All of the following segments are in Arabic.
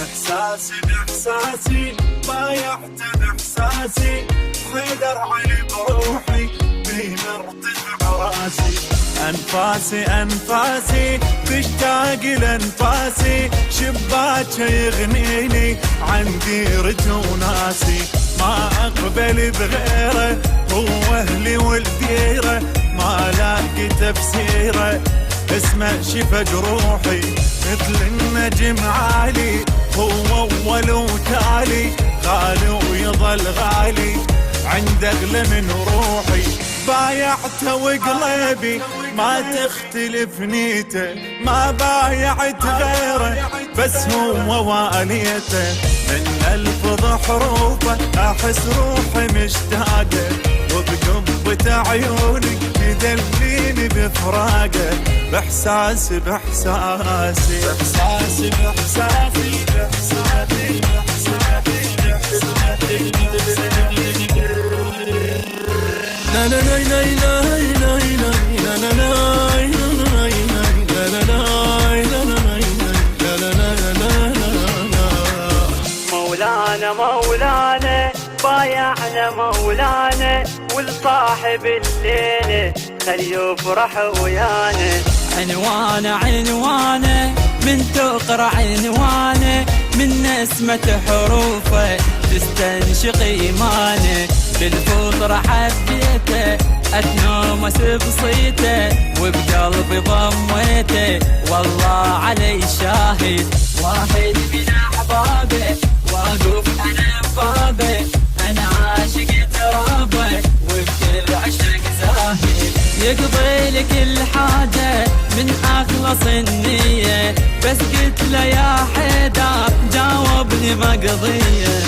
إحساسي بإحساسي بايعت بإحساسي حيدر علي بروحي بيه مرتفع راسي أنفاسي أنفاسي تشتاق لأنفاسي شباكه يغنيني عن ديرته وناسي ما أقبل بغيره هو أهلي والديرة ما لاقي تفسيره اسمه شفى جروحي مثل النجم عالي هو أول وتالي غالي ويظل غالي عند أغلى من روحي بايعته وقلبي ما تختلف نيته ما بايعت غيره بس هو واليته من ألفظ حروفه أحس روحي مشتاقه وبقبة عيوني تدليني بفراقه بإحساسي بإحساسي بإحساسي بإحساسي بإحساسي لا لا لا لا لا لا لا لا مولانا مولانا بايعنا مولانا والصاحب الليلة خل يفرح ويانا عنوانه عنوانه من تقرأ عنوانه من نسمة حروفه تستنشق إيمانه بالفطرة حبيته أتنومس بصيته وبقلبي ضميته والله علي شاهد واحد من أحبابه واقف أنا ببابه أنا عاشق ترابه وبكل عشق زاهد يقضي لك الحاجة من أخلص النية بس قلت له يا حيدر جاوبني مقضية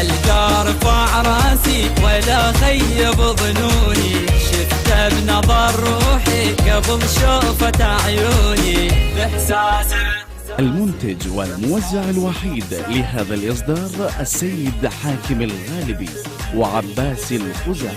ألقى رفع راسي ولا خيب ظنوني شفته بنظر روحي قبل شوفة عيوني بإحساسه. المنتج والموزع الوحيد لهذا الإصدار السيد حاكم الغالبي وعباس الخزاعي.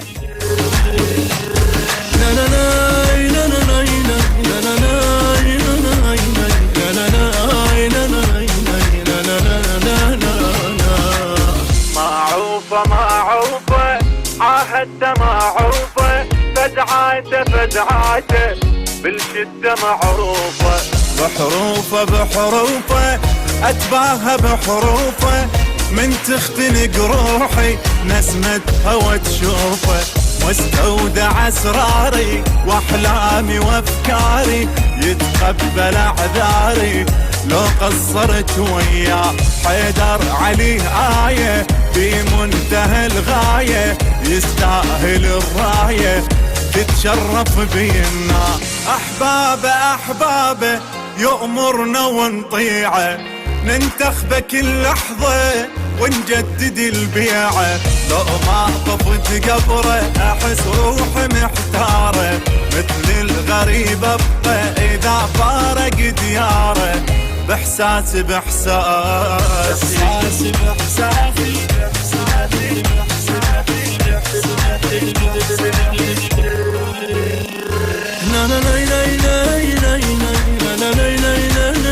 معروفة معروفة عهدت معروفة فدعاته فدعاته بالشدة معروفة بحروفه بحروفه أتباهى بحروفه من تختنق روحي نسمة هوى تشوفه مستودع أسراري وأحلامي وأفكاري يتقبل أعذاري لو قصرت وياه حيدر عليه آية بمنتهى الغاية يستاهل الراية تتشرف بينا أحبابه أحبابه يؤمرنا ونطيعه ننتخبه كل لحظة ونجدد البيعة لو ما طفت قبره أحس روحي محتارة مثل الغريب أبقى إذا فارق دياره بإحساسي بإحساسي بإحساسي بإحساسي بإحساسي لا لا لا لا لا لا لا لا لا